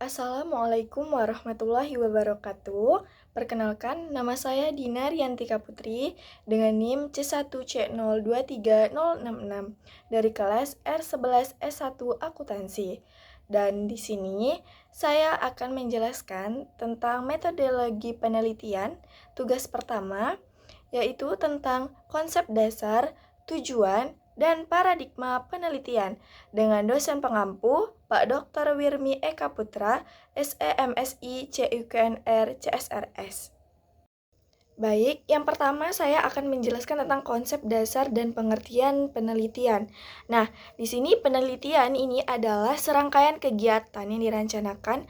Assalamualaikum warahmatullahi wabarakatuh. Perkenalkan, nama saya Dina Riantika Putri dengan NIM C1C023066 dari kelas R11 S1 Akuntansi. Dan di sini saya akan menjelaskan tentang metodologi penelitian. Tugas pertama yaitu tentang konsep dasar, tujuan, dan paradigma penelitian dengan dosen pengampu Pak Dr. Wirmi Eka Putra, SEMSI CUKNR CSRS. Baik, yang pertama saya akan menjelaskan tentang konsep dasar dan pengertian penelitian. Nah, di sini penelitian ini adalah serangkaian kegiatan yang dirancangkan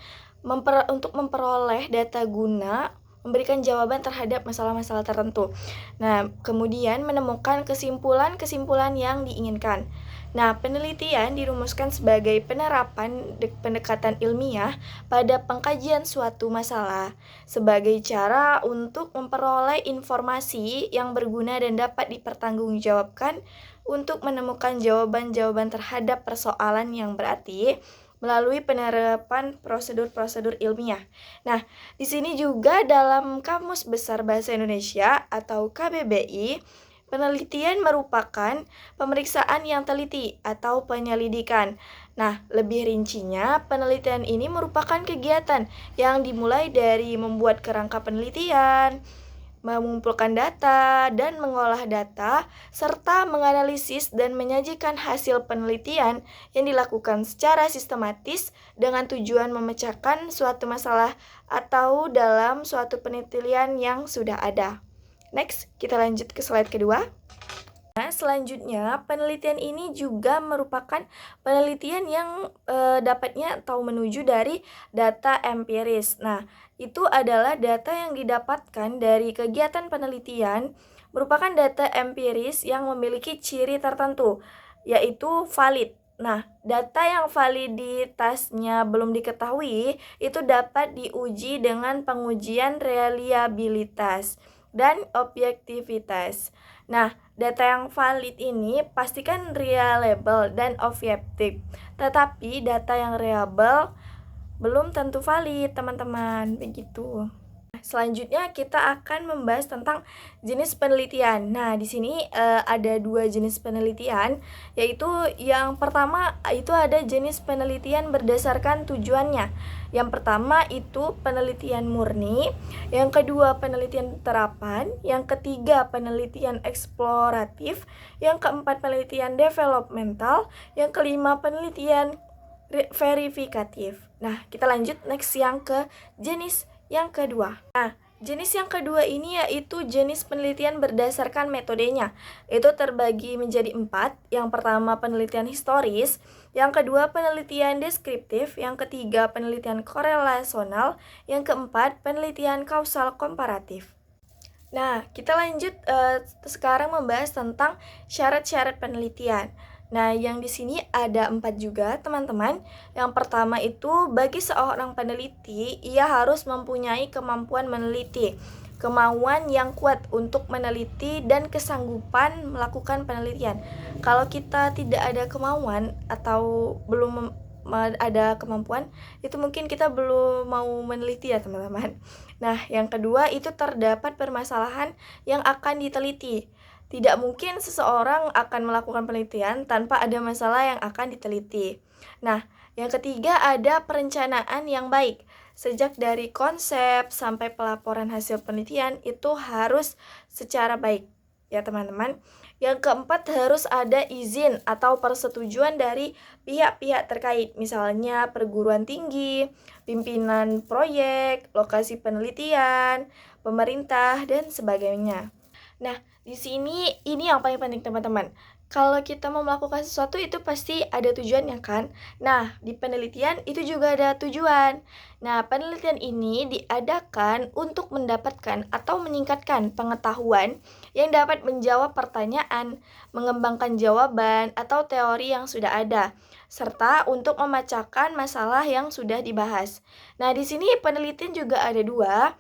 untuk memperoleh data guna memberikan jawaban terhadap masalah-masalah tertentu. Nah, kemudian menemukan kesimpulan-kesimpulan yang diinginkan. Nah, penelitian dirumuskan sebagai penerapan pendekatan ilmiah pada pengkajian suatu masalah sebagai cara untuk memperoleh informasi yang berguna dan dapat dipertanggungjawabkan untuk menemukan jawaban-jawaban terhadap persoalan yang berarti melalui penerapan prosedur-prosedur ilmiah. Nah, di sini juga dalam Kamus Besar Bahasa Indonesia atau KBBI, penelitian merupakan pemeriksaan yang teliti atau penyelidikan. Nah, lebih rincinya, penelitian ini merupakan kegiatan yang dimulai dari membuat kerangka penelitian, mengumpulkan data, dan mengolah data, serta menganalisis dan menyajikan hasil penelitian yang dilakukan secara sistematis dengan tujuan memecahkan suatu masalah atau dalam suatu penelitian yang sudah ada. Next, kita lanjut ke slide kedua. Nah, selanjutnya, penelitian ini juga merupakan penelitian yang dapatnya atau menuju dari data empiris. Nah, itu adalah data yang didapatkan dari kegiatan penelitian merupakan data empiris yang memiliki ciri tertentu, yaitu valid. Nah, data yang validitasnya belum diketahui itu dapat diuji dengan pengujian reliabilitas dan objektivitas. Nah, data yang valid ini pastikan reliable dan objektif, tetapi data yang reliable belum tentu valid, teman-teman. Begitu. Selanjutnya kita akan membahas tentang jenis penelitian. Nah, di sini ada dua jenis penelitian, yaitu yang pertama itu ada jenis penelitian berdasarkan tujuannya. Yang pertama itu penelitian murni, yang kedua penelitian terapan, yang ketiga penelitian eksploratif, yang keempat penelitian developmental, yang kelima penelitian verifikatif. Nah, kita lanjut next yang ke jenis yang kedua. Nah, jenis yang kedua ini yaitu jenis penelitian berdasarkan metodenya. Itu terbagi menjadi 4. Yang pertama penelitian historis, yang kedua penelitian deskriptif, yang ketiga penelitian korelasional, yang keempat penelitian kausal komparatif. Nah, kita lanjut sekarang membahas tentang syarat-syarat penelitian. Nah, yang di sini ada 4 juga, teman-teman. Yang pertama itu, bagi seorang peneliti, ia harus mempunyai kemampuan meneliti, kemauan yang kuat untuk meneliti, dan kesanggupan melakukan penelitian. Kalau kita tidak ada kemauan atau belum ada kemampuan, itu mungkin kita belum mau meneliti ya, teman-teman. Nah, yang kedua itu terdapat permasalahan yang akan diteliti. Tidak mungkin seseorang akan melakukan penelitian tanpa ada masalah yang akan diteliti. Nah, yang ketiga ada perencanaan yang baik. Sejak dari konsep sampai pelaporan hasil penelitian itu harus secara baik, ya teman-teman. Yang keempat harus ada izin atau persetujuan dari pihak-pihak terkait, misalnya perguruan tinggi, pimpinan proyek, lokasi penelitian, pemerintah, dan sebagainya. Nah, di sini ini yang paling penting teman-teman. Kalau kita mau melakukan sesuatu itu pasti ada tujuannya kan? Nah, di penelitian itu juga ada tujuan. Nah, penelitian ini diadakan untuk mendapatkan atau meningkatkan pengetahuan yang dapat menjawab pertanyaan, mengembangkan jawaban atau teori yang sudah ada, serta untuk memecahkan masalah yang sudah dibahas. Nah, di sini penelitian juga ada dua.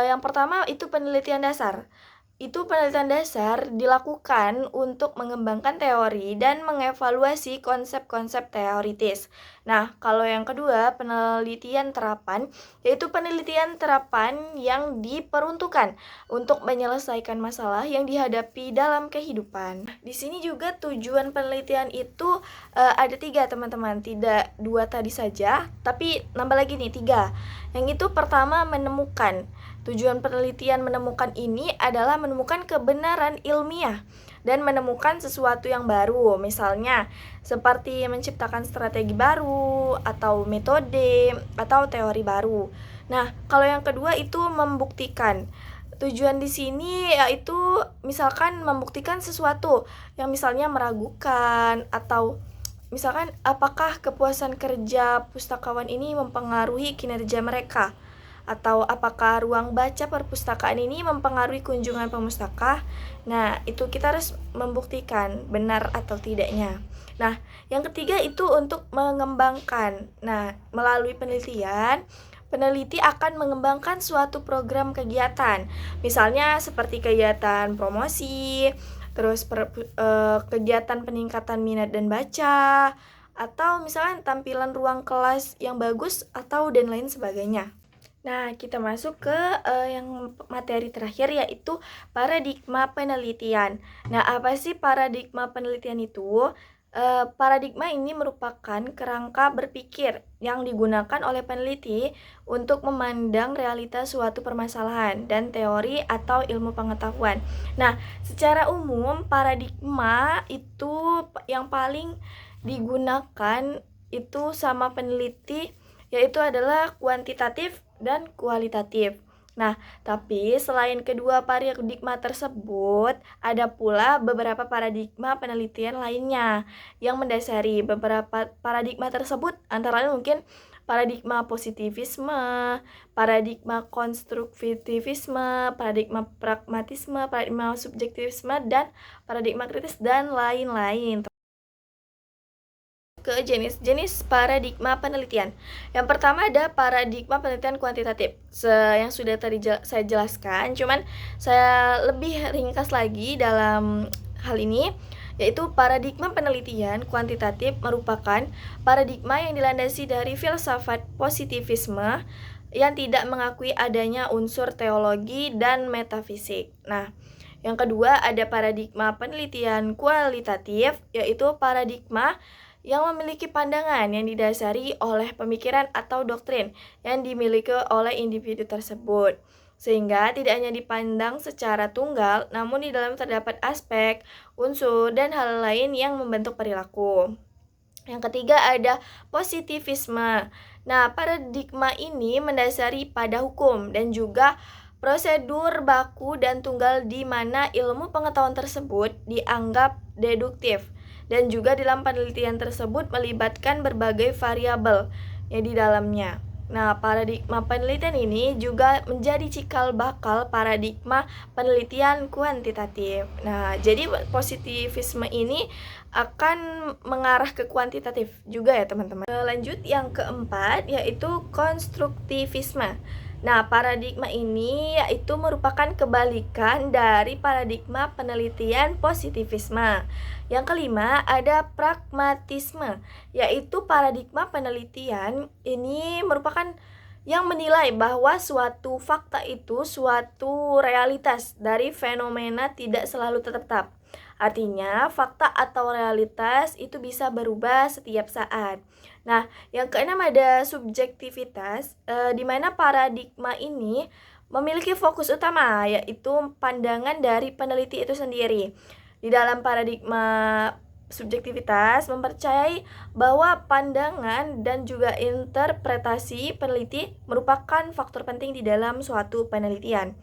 Yang pertama itu penelitian dasar. Itu penelitian dasar dilakukan untuk mengembangkan teori dan mengevaluasi konsep-konsep teoritis. Nah, kalau yang kedua, penelitian terapan, yaitu penelitian terapan yang diperuntukkan untuk menyelesaikan masalah yang dihadapi dalam kehidupan. Di sini juga tujuan penelitian itu ada 3 teman-teman, tidak 2 tadi saja, tapi nambah lagi nih 3. Yang itu pertama menemukan. Tujuan penelitian menemukan ini adalah menemukan kebenaran ilmiah dan menemukan sesuatu yang baru, misalnya seperti menciptakan strategi baru atau metode atau teori baru. Nah, kalau yang kedua itu membuktikan. Tujuan di sini yaitu misalkan membuktikan sesuatu yang misalnya meragukan, atau misalkan apakah kepuasan kerja pustakawan ini mempengaruhi kinerja mereka, atau apakah ruang baca perpustakaan ini mempengaruhi kunjungan pemustaka. Nah, itu kita harus membuktikan benar atau tidaknya. Nah, yang ketiga itu untuk mengembangkan. Nah, melalui penelitian, peneliti akan mengembangkan suatu program kegiatan. Misalnya seperti kegiatan promosi, terus kegiatan peningkatan minat dan baca, atau misalnya tampilan ruang kelas yang bagus, atau dan lain sebagainya. Nah, kita masuk ke yang materi terakhir, yaitu paradigma penelitian. Nah, apa sih paradigma penelitian itu? Paradigma ini merupakan kerangka berpikir yang digunakan oleh peneliti untuk memandang realitas suatu permasalahan dan teori atau ilmu pengetahuan. Nah, secara umum paradigma itu yang paling digunakan itu sama peneliti, yaitu adalah kuantitatif dan kualitatif. Nah, tapi selain kedua paradigma tersebut, ada pula beberapa paradigma penelitian lainnya yang mendasari beberapa paradigma tersebut, antara lain mungkin paradigma positivisme, paradigma konstruktivisme, paradigma pragmatisme, paradigma subjektivisme, dan paradigma kritis, dan lain-lain. Ke jenis-jenis paradigma penelitian. Yang pertama ada paradigma penelitian kuantitatif. Yang sudah tadi saya jelaskan, cuman saya lebih ringkas lagi dalam hal ini, yaitu paradigma penelitian kuantitatif merupakan paradigma yang dilandasi dari filsafat positivisme yang tidak mengakui adanya unsur teologi dan metafisik. Nah, yang kedua ada paradigma penelitian kualitatif, yaitu paradigma yang memiliki pandangan yang didasari oleh pemikiran atau doktrin yang dimiliki oleh individu tersebut, sehingga tidak hanya dipandang secara tunggal, namun di dalam terdapat aspek, unsur, dan hal lain yang membentuk perilaku. Yang ketiga ada positivisme. Nah, paradigma ini mendasari pada hukum dan juga prosedur baku dan tunggal di mana ilmu pengetahuan tersebut dianggap deduktif, dan juga dalam penelitian tersebut melibatkan berbagai variabel yang di dalamnya. Nah, paradigma penelitian ini juga menjadi cikal bakal paradigma penelitian kuantitatif. Nah, jadi positivisme ini akan mengarah ke kuantitatif juga ya teman-teman. Lanjut yang keempat, yaitu konstruktivisme. Nah, paradigma ini yaitu merupakan kebalikan dari paradigma penelitian positivisme. Yang kelima ada pragmatisme, yaitu paradigma penelitian ini merupakan yang menilai bahwa suatu fakta itu suatu realitas dari fenomena tidak selalu tetap. Artinya, fakta atau realitas itu bisa berubah setiap saat. Nah, yang keenam ada subjektivitas, di mana paradigma ini memiliki fokus utama, yaitu pandangan dari peneliti itu sendiri. Di dalam paradigma subjektivitas mempercayai bahwa pandangan dan juga interpretasi peneliti merupakan faktor penting di dalam suatu penelitian.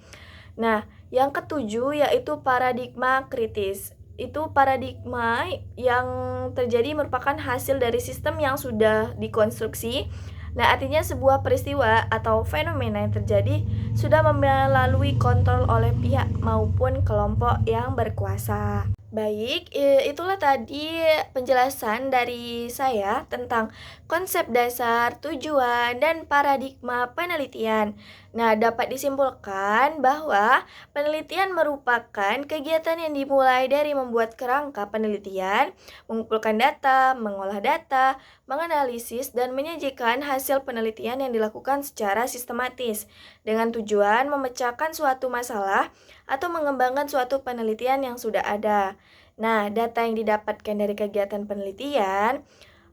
Nah, yang ketujuh yaitu paradigma kritis. Itu paradigma yang terjadi merupakan hasil dari sistem yang sudah dikonstruksi. Nah, artinya sebuah peristiwa atau fenomena yang terjadi sudah melalui kontrol oleh pihak maupun kelompok yang berkuasa. Baik, itulah tadi penjelasan dari saya tentang konsep dasar, tujuan, dan paradigma penelitian. Nah, dapat disimpulkan bahwa penelitian merupakan kegiatan yang dimulai dari membuat kerangka penelitian, mengumpulkan data, mengolah data, menganalisis, dan menyajikan hasil penelitian yang dilakukan secara sistematis dengan tujuan memecahkan suatu masalah atau mengembangkan suatu penelitian yang sudah ada. Nah, data yang didapatkan dari kegiatan penelitian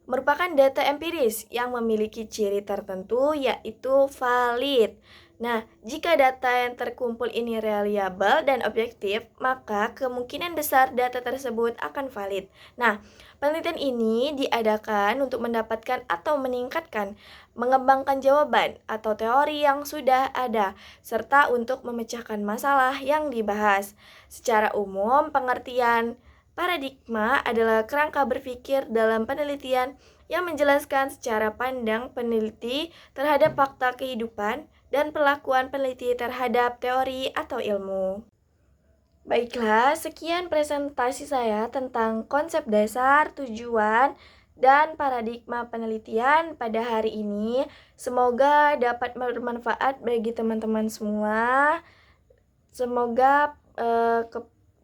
merupakan data empiris yang memiliki ciri tertentu yaitu valid. Nah, jika data yang terkumpul ini reliable dan objektif, maka kemungkinan besar data tersebut akan valid. Nah, penelitian ini diadakan untuk mendapatkan atau meningkatkan, mengembangkan jawaban atau teori yang sudah ada, serta untuk memecahkan masalah yang dibahas. Secara umum, pengertian paradigma adalah kerangka berpikir dalam penelitian yang menjelaskan secara pandang peneliti terhadap fakta kehidupan dan perlakuan peneliti terhadap teori atau ilmu. Baiklah, sekian presentasi saya tentang konsep dasar, tujuan, dan paradigma penelitian pada hari ini. Semoga dapat bermanfaat bagi teman-teman semua. Semoga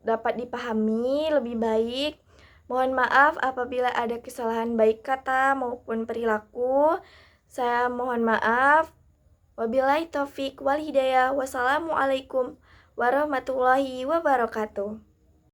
dapat dipahami lebih baik. Mohon maaf apabila ada kesalahan baik kata maupun perilaku. Saya mohon maaf. Wabillahi taufik wal hidayah. Wassalamualaikum warahmatullahi wabarakatuh.